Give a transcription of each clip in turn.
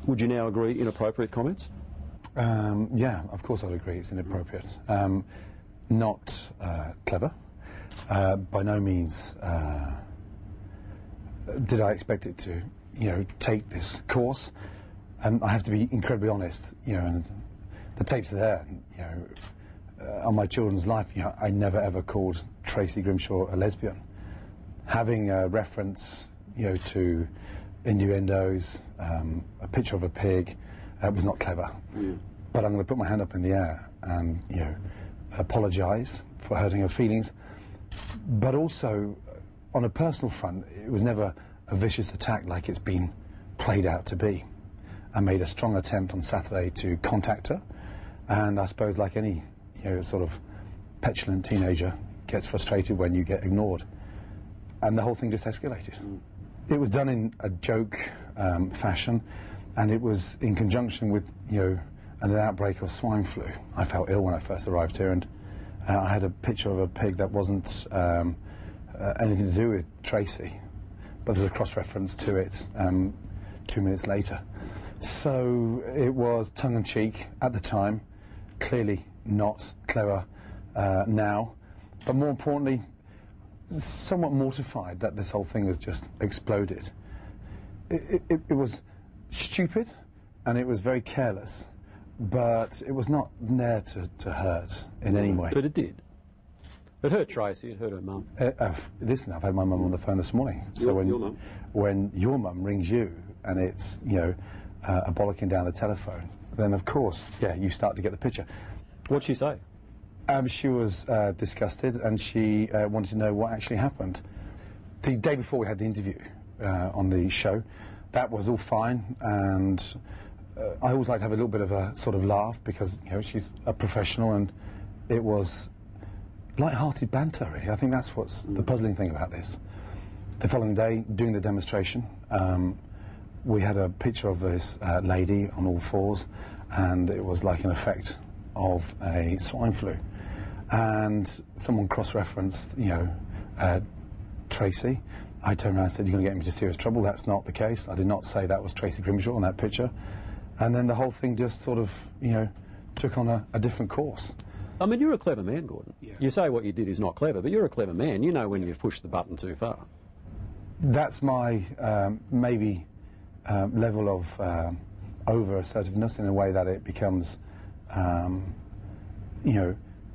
Would you now agree inappropriate comments? Yeah, of course I'd agree it's inappropriate. Not clever. By no means did I expect it to, take this course. I have to be incredibly honest, and the tapes are there, on my children's life, I never ever called Tracy Grimshaw a lesbian. Having a reference, to innuendos, a picture of a pig, was not clever. Mm. But I'm going to put my hand up in the air and, apologise for hurting her feelings. But also, on a personal front, it was never a vicious attack like it's been played out to be. I made a strong attempt on Saturday to contact her, and I suppose like any, sort of petulant teenager gets frustrated when you get ignored. And the whole thing just escalated. Mm. It was done in a joke fashion, and it was in conjunction with, an outbreak of swine flu. I felt ill when I first arrived here, and I had a picture of a pig that wasn't anything to do with Tracy, but there's a cross-reference to it 2 minutes later. So it was tongue-in-cheek at the time, clearly not clever now, but more importantly, somewhat mortified that this whole thing has just exploded. It was stupid, and it was very careless, but it was not there to hurt in any way. But it did. It hurt Tracy, it hurt her mum. Listen, I've had my mum on the phone this morning. So when your mum rings you, and it's, a bollocking down the telephone, then of course, yeah, you start to get the picture. What'd she say? She was disgusted, and she wanted to know what actually happened. The day before we had the interview on the show, that was all fine, and I always like to have a little bit of a sort of laugh because, she's a professional, and it was light-hearted banter, really. I think that's what's the puzzling thing about this. The following day, doing the demonstration, we had a picture of this lady on all fours, and it was like an effect of a swine flu. And someone cross-referenced, Tracy. I turned around and said, "You're going to get me into serious trouble." That's not the case. I did not say that was Tracy Grimshaw on that picture. And then the whole thing just sort of, took on a different course. I mean, you're a clever man, Gordon. Yeah. You say what you did is not clever, but you're a clever man. You know when you've pushed the button too far. That's my, maybe, level of over-assertiveness in a way that it becomes,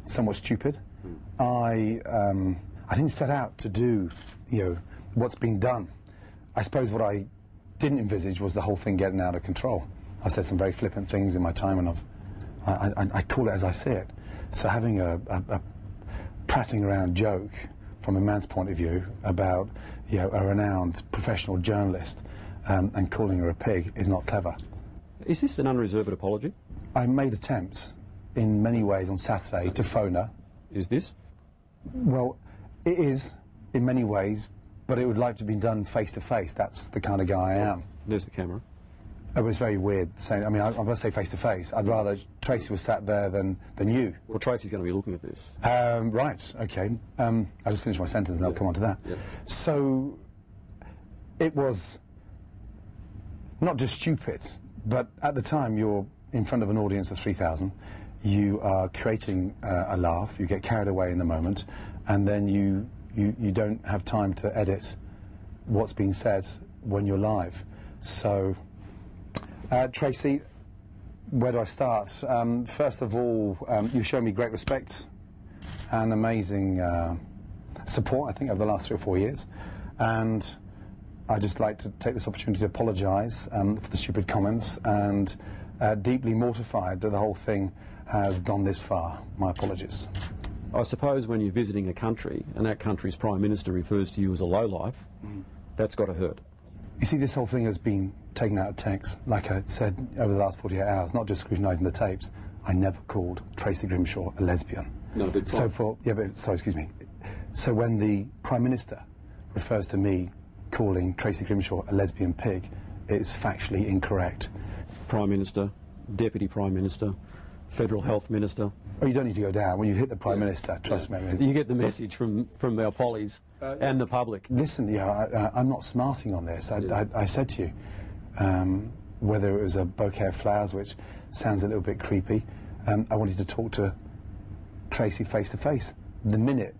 somewhat stupid. Mm. I didn't set out to do, what's been done. I suppose what I didn't envisage was the whole thing getting out of control. I said some very flippant things in my time, and I call it as I see it. So having a prattling around joke from a man's point of view about, a renowned professional journalist and calling her a pig is not clever. Is this an unreserved apology? I made attempts in many ways on Saturday to phone her. Is this? Well, it is in many ways, but it would like to be done face to face. That's the kind of guy I am. There's the camera. It was very weird saying, I'm going to say face to face. I'd rather Tracy was sat there than you. Well, Tracy's going to be looking at this. Right, okay. I'll just finish my sentence and I'll come on to that. Yeah. So, it was not just stupid, but at the time you're in front of an audience of 3,000, you are creating a laugh, you get carried away in the moment, and then you don't have time to edit what's being said when you're live. So, Tracy, where do I start? First of all, you've shown me great respect and amazing support, I think, over the last 3 or 4 years. And I'd just like to take this opportunity to apologise for the stupid comments, and deeply mortified that the whole thing has gone this far. My apologies. I suppose when you're visiting a country and that country's Prime Minister refers to you as a lowlife, that's got to hurt. You see, this whole thing has been taken out of text, like I said, over the last 48 hours, not just scrutinising the tapes. I never called Tracy Grimshaw a lesbian. No, but excuse me. So when the Prime Minister refers to me calling Tracy Grimshaw a lesbian pig, it's factually incorrect. Prime Minister, Deputy Prime Minister, Federal Health Minister. Oh, you don't need to go down. When you hit the Prime Minister, trust me. You get the message from our pollies and the public. Listen, I'm not smarting on this. I said to you, whether it was a bouquet of flowers, which sounds a little bit creepy. I wanted to talk to Tracy face to face. The minute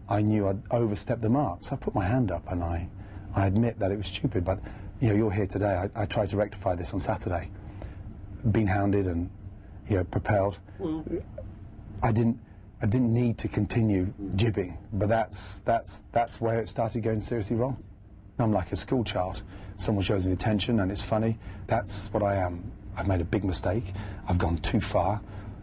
I knew I'd overstepped the mark, so I put my hand up, and I admit that it was stupid, but you know, you're here today. I tried to rectify this on Saturday. Been hounded and, you know, propelled. I didn't need to continue jibbing, but that's where it started going seriously wrong. I'm like a school child. Someone shows me attention and it's funny. That's what I am. I've made a big mistake. I've gone too far.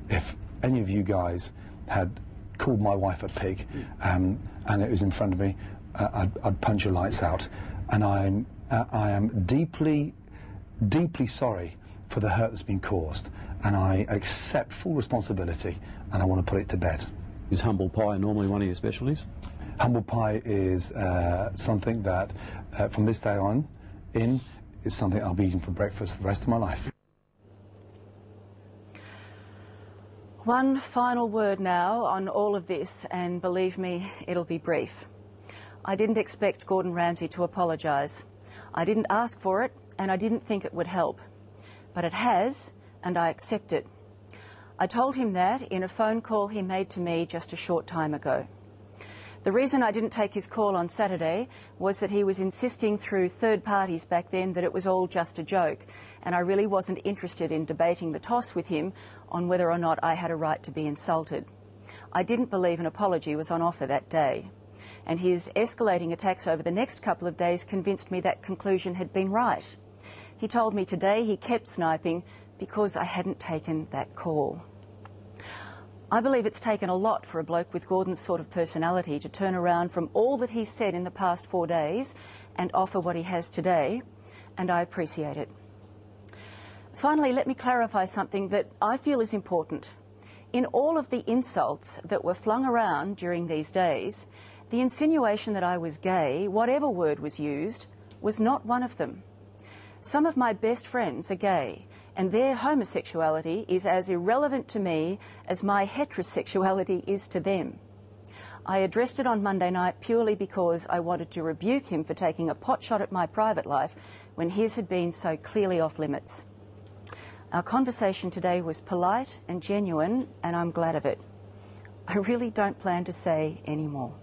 If any of you guys had called my wife a pig and it was in front of me, I'd punch your lights out. And I am deeply, deeply sorry for the hurt that's been caused, and I accept full responsibility, and I want to put it to bed. Is humble pie normally one of your specialties? Humble pie is something that, from this day on in, is something I'll be eating for breakfast for the rest of my life. One final word now on all of this, and believe me, it'll be brief. I didn't expect Gordon Ramsay to apologise. I didn't ask for it, and I didn't think it would help. But it has, and I accept it. I told him that in a phone call he made to me just a short time ago. The reason I didn't take his call on Saturday was that he was insisting through third parties back then that it was all just a joke, and I really wasn't interested in debating the toss with him on whether or not I had a right to be insulted. I didn't believe an apology was on offer that day, and his escalating attacks over the next couple of days convinced me that conclusion had been right. He told me today he kept sniping because I hadn't taken that call. I believe it's taken a lot for a bloke with Gordon's sort of personality to turn around from all that he's said in the past 4 days and offer what he has today, and I appreciate it. Finally, let me clarify something that I feel is important. In all of the insults that were flung around during these days, the insinuation that I was gay, whatever word was used, was not one of them. Some of my best friends are gay, and their homosexuality is as irrelevant to me as my heterosexuality is to them. I addressed it on Monday night purely because I wanted to rebuke him for taking a potshot at my private life when his had been so clearly off limits. Our conversation today was polite and genuine, and I'm glad of it. I really don't plan to say any more.